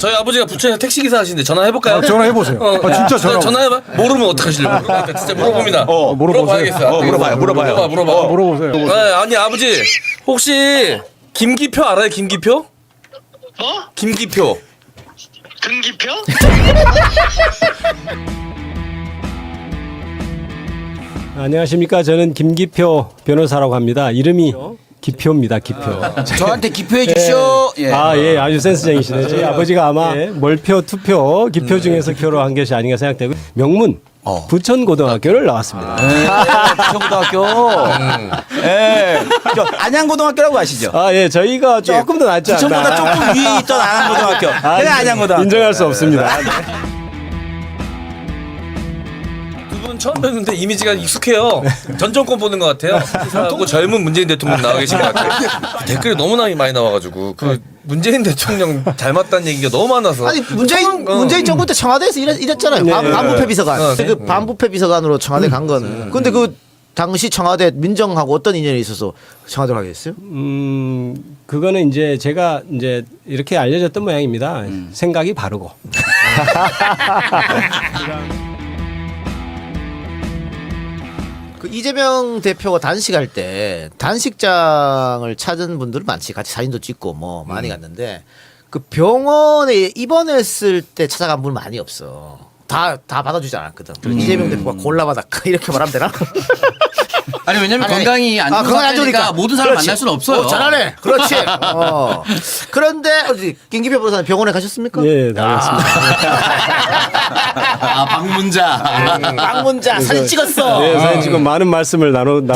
저희 아버지가 부천에서 택시기사 하시는데 전화해볼까요? 전화해보세요. 진짜 전화해봐. 모르면 어떡하시려고. 그러니까 진짜 물어봅니다. 물어봐야겠어요. 물어봐요. 물어보세요. 네, 아니, 아버지. 혹시, 김기표 알아요? 김기표? 김기표. 등기표? 안녕하십니까. 저는 김기표 변호사라고 합니다. 이름이 기표입니다. 기표. 저한테 기표해 주시오. 예. 예, 아주 센스쟁이시네. 저희 아버지가 아마 몰표, 투표, 기표 중에서 표로 한 것이 아닌가 생각되고 명문 부천고등학교를 나왔습니다. 부천고등학교. 예. 저 안양고등학교라고 아시죠? 예, 저희가 조금 더 낫지 않나. 부천보다 조금 위에 있던 안양고등학교. 그냥 안양고등학교. 인정할 수 없습니다. 두 분 처음 뵙는데 이미지가 익숙해요. 전 정권 보는 것 같아요. 하고 젊은 문재인 대통령 나와 계신 것 같아요. 댓글이 너무나 많이 나와가지고 그 문재인 대통령 닮았다는 얘기가 너무 많아서. 아니 문재인 정부 때 청와대에서 일했잖아요. 반부패 비서관. 그 반부패 비서관으로 청와대 간 거는. 근데 그 당시 청와대 민정하고 어떤 인연이 있어서 청와대로 가게 됐어요? 그거는 이제 제가 이제 이렇게 알려졌던 모양입니다. 생각이 바르고. 그 이재명 대표가 단식할 때 단식장을 찾은 분들은 많지. 같이 사진도 찍고 뭐 많이 갔는데 그 병원에 입원했을 때 찾아간 분은 많이 없어. 다 받아주지 않았거든. 그래서 이재명 대표가 골라받아 이렇게 말하면 되나? 아니 왜냐면 건강이 안 건강이 안 좋으니까 좋으니까 모든 사람을 그렇지. 만날 수는 없어요. 잘하네. 그렇지. 그런데 어디 김기표 변호사님 병원에 가셨습니까? 예, 다녔습니다. 방문자. 방문자 사진 찍었어. 네, 사진 찍고 많은 말씀을 나누고.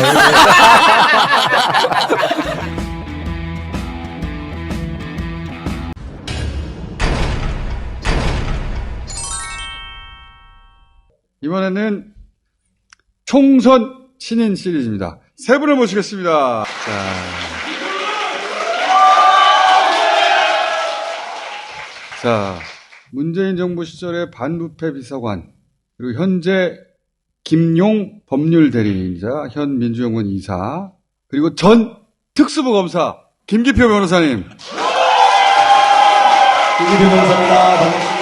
이번에는 총선 신인 시리즈입니다. 세 분을 모시겠습니다. 자, 문재인 정부 시절의 반부패 비서관, 그리고 현재 김용 법률 대리인이자 현 민주연구원 이사, 그리고 전 특수부 검사 김기표 변호사님. 김기표 변호사입니다. 반갑습니다.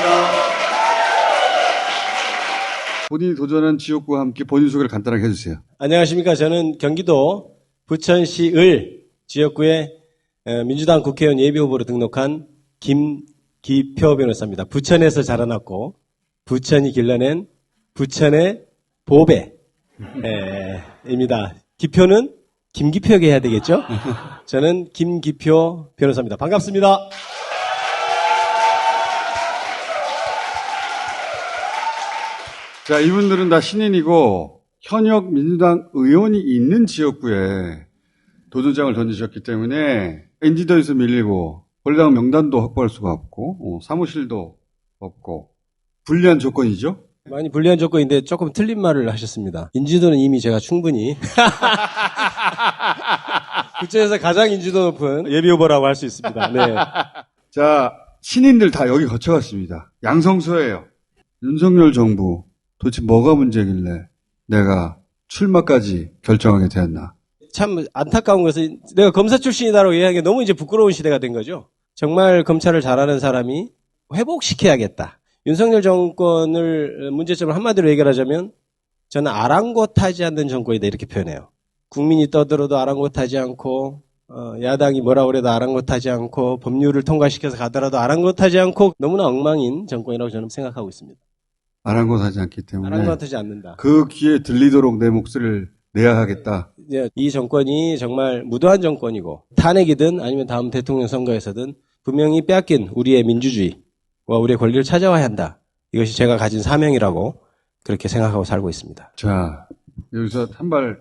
본인이 도전한 지역구와 함께 본인 소개를 간단하게 해주세요. 안녕하십니까. 저는 경기도 부천시 을 지역구에 민주당 국회의원 예비후보로 등록한 김기표 변호사입니다. 부천에서 자라났고 부천이 길러낸 부천의 보배입니다. 기표는 김기표에게 해야 되겠죠? 저는 김기표 변호사입니다. 반갑습니다. 자, 이분들은 다 신인이고 현역 민주당 의원이 있는 지역구에 도전장을 던지셨기 때문에 인지도에서 밀리고 권리당 명단도 확보할 수가 없고 사무실도 없고 불리한 조건이죠. 많이 불리한 조건인데 조금 틀린 말을 하셨습니다. 인지도는 이미 제가 충분히 부천에서 가장 인지도 높은 예비후보라고 할 수 있습니다. 네. 자, 신인들 다 여기 거쳐갔습니다. 양성소예요. 윤석열 정부 도대체 뭐가 문제길래 내가 출마까지 결정하게 되었나. 참 안타까운 것은 내가 검사 출신이다라고 이야기하기 너무 이제 부끄러운 시대가 된 거죠. 정말 검찰을 잘하는 사람이 회복시켜야겠다. 윤석열 정권을 문제점을 한마디로 해결하자면 저는 아랑곳하지 않는 정권이다 이렇게 표현해요. 국민이 떠들어도 아랑곳하지 않고 야당이 뭐라 그래도 아랑곳하지 않고 법률을 통과시켜서 가더라도 아랑곳하지 않고 너무나 엉망인 정권이라고 저는 생각하고 있습니다. 아랑곳하지 않기 때문에 아랑곳하지 않는다. 그 귀에 들리도록 내 목소리를 내야 하겠다. 이 정권이 정말 무도한 정권이고 탄핵이든 아니면 다음 대통령 선거에서든 분명히 빼앗긴 우리의 민주주의와 우리의 권리를 찾아와야 한다. 이것이 제가 가진 사명이라고 그렇게 생각하고 살고 있습니다. 자, 여기서 한 발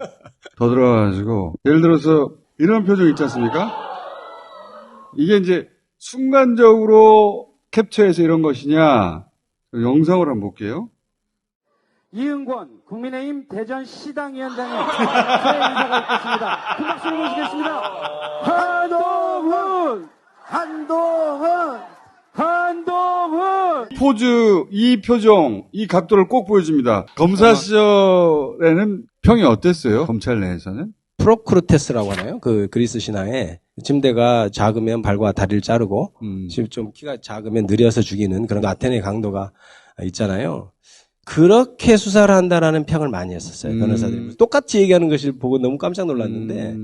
더 들어가가지고 예를 들어서 이런 표정 있지 않습니까? 이게 이제 순간적으로 캡처해서 이런 것이냐 영상으로 한번 볼게요. 이은권 국민의힘 대전시당위원장의 새 인사가 있겠습니다. 큰 박수를 모시겠습니다. 한동훈 포즈, 이 표정, 이 각도를 꼭 보여줍니다. 검사 시절에는 평이 어땠어요? 검찰 내에서는? 프로크루테스라고 하나요? 그 그리스 신화에 침대가 작으면 발과 다리를 자르고 지금 좀 키가 작으면 느려서 죽이는 그런 아테네 강도가 있잖아요. 그렇게 수사를 한다라는 평을 많이 했었어요. 변호사들이. 똑같이 얘기하는 것을 보고 너무 깜짝 놀랐는데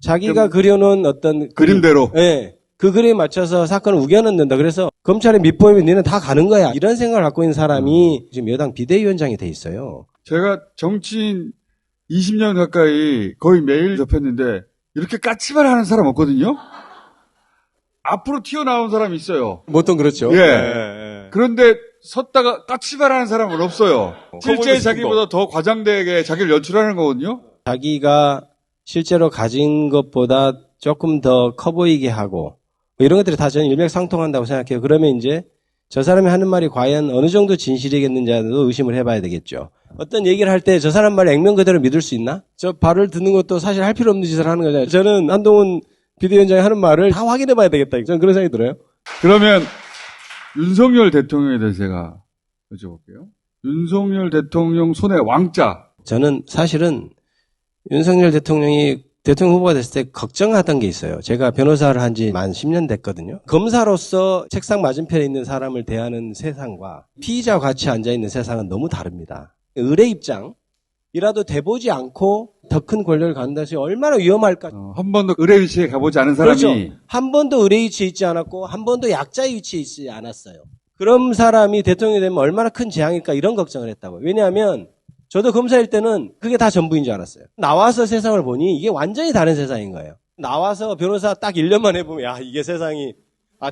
자기가 그려놓은 어떤 그림대로. 예. 그 그림에 맞춰서 사건을 우겨넣는다. 그래서 검찰의 밑보이면 니는 다 가는 거야. 이런 생각을 갖고 있는 사람이 지금 여당 비대위원장이 돼 있어요. 제가 정치인 20년 가까이 거의 매일 접했는데 이렇게 까치발 하는 사람 없거든요. 앞으로 튀어나온 사람이 있어요. 보통 그렇죠. 예. 그런데 섰다가 까치발 하는 사람은 없어요. 실제 자기보다 더 과장되게 자기를 연출하는 거거든요. 자기가 실제로 가진 것보다 조금 더 커 보이게 하고 뭐 이런 것들이 다 저는 일맥상통한다고 생각해요. 그러면 이제 저 사람이 하는 말이 과연 어느 정도 진실이겠는지도 의심을 해봐야 되겠죠. 어떤 얘기를 할 때 저 사람 말 액면 그대로 믿을 수 있나? 저 발을 듣는 것도 사실 할 필요 없는 짓을 하는 거잖아요. 저는 한동훈 비대위원장이 하는 말을 다 확인해봐야 되겠다. 저는 그런 생각이 들어요. 그러면 윤석열 대통령에 대해서 제가 여쭤볼게요. 윤석열 대통령 손에 왕자. 저는 사실은 윤석열 대통령이 대통령 후보가 됐을 때 걱정하던 게 있어요. 제가 변호사를 한 지 만 10년 됐거든요. 검사로서 책상 맞은편에 있는 사람을 대하는 세상과 피의자와 같이 앉아있는 세상은 너무 다릅니다. 의뢰 입장이라도 돼보지 않고 더 큰 권력을 갖는다는 것이 얼마나 위험할까. 한 번도 의뢰 위치에 가보지 않은 사람이. 그렇죠. 한 번도 의뢰 위치에 있지 않았고 한 번도 약자의 위치에 있지 않았어요. 그런 사람이 대통령이 되면 얼마나 큰 재앙일까 이런 걱정을 했다고요. 왜냐하면 저도 검사일 때는 그게 다 전부인 줄 알았어요. 나와서 세상을 보니 이게 완전히 다른 세상인 거예요. 나와서 변호사 딱 1년만 해보면 야 이게 세상이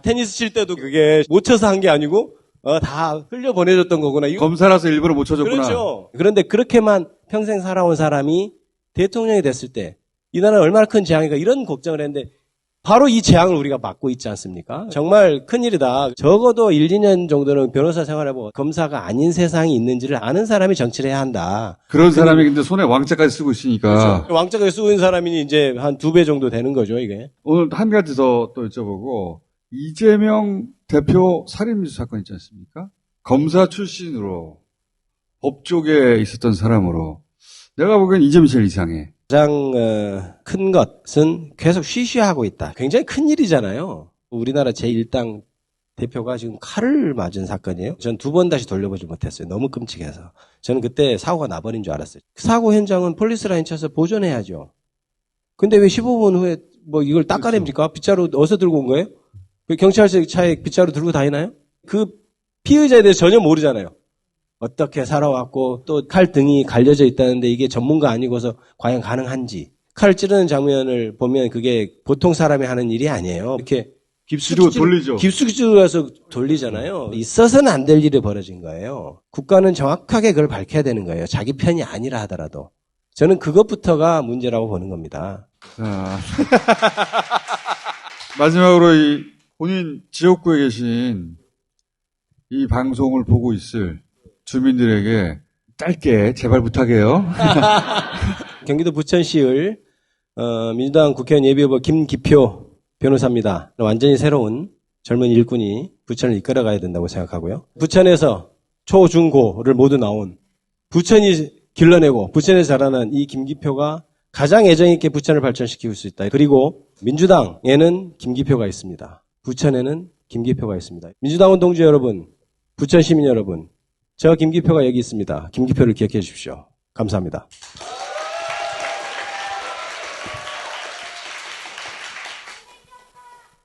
테니스 칠 때도 그게 못 쳐서 한 게 아니고 다 흘려 보내줬던 거구나. 이거 검사라서 일부러 못 쳐줬구나. 그렇죠. 그런데 그렇게만 평생 살아온 사람이 대통령이 됐을 때 이 나라는 얼마나 큰 재앙인가 이런 걱정을 했는데 바로 이 재앙을 우리가 맞고 있지 않습니까? 정말 큰일이다. 적어도 1, 2년 정도는 변호사 생활해보고 검사가 아닌 세상이 있는지를 아는 사람이 정치를 해야 한다. 그런 사람이 근데 손에 왕자까지 쓰고 있으니까. 그렇죠. 왕자가 쓰고 있는 사람이 이제 한 2배 정도 되는 거죠, 이게. 오늘 한 가지 더 또 여쭤보고, 이재명 대표 살인미수 사건 있지 않습니까? 검사 출신으로 법조계에 있었던 사람으로 내가 보기엔 이재명 제일 이상해. 가장 큰 것은 계속 쉬쉬하고 있다. 굉장히 큰 일이잖아요. 우리나라 제1당 대표가 지금 칼을 맞은 사건이에요. 전 2번 다시 돌려보지 못했어요. 너무 끔찍해서. 저는 그때 사고가 나버린 줄 알았어요. 그 사고 현장은 폴리스라인 쳐서 보존해야죠. 근데 왜 15분 후에 뭐 이걸 닦아냅니까? 빗자루 어디서 들고 온 거예요? 그 경찰서 차에 빗자루 들고 다니나요? 그 피의자에 대해서 전혀 모르잖아요. 어떻게 살아왔고 또 칼 등이 갈려져 있다는데 이게 전문가 아니고서 과연 가능한지. 칼 찌르는 장면을 보면 그게 보통 사람이 하는 일이 아니에요. 이렇게 뒤로 돌리죠. 깊숙이 찔러서 돌리잖아요. 있어서는 안 될 일이 벌어진 거예요. 국가는 정확하게 그걸 밝혀야 되는 거예요. 자기 편이 아니라 하더라도. 저는 그것부터가 문제라고 보는 겁니다. 자. 마지막으로 이 본인 지역구에 계신 이 방송을 보고 있을 주민들에게 짧게 제발 부탁해요. 경기도 부천시을 민주당 국회의원 예비후보 김기표 변호사입니다. 완전히 새로운 젊은 일꾼이 부천을 이끌어가야 된다고 생각하고요. 부천에서 초, 중, 고를 모두 나온 부천이 길러내고 부천에서 자라난 이 김기표가 가장 애정 있게 부천을 발전시킬 수 있다. 그리고 민주당에는 김기표가 있습니다. 부천에는 김기표가 있습니다. 민주당원 동지 여러분, 부천 시민 여러분, 저 김기표가 여기 있습니다. 김기표를 기억해 주십시오. 감사합니다.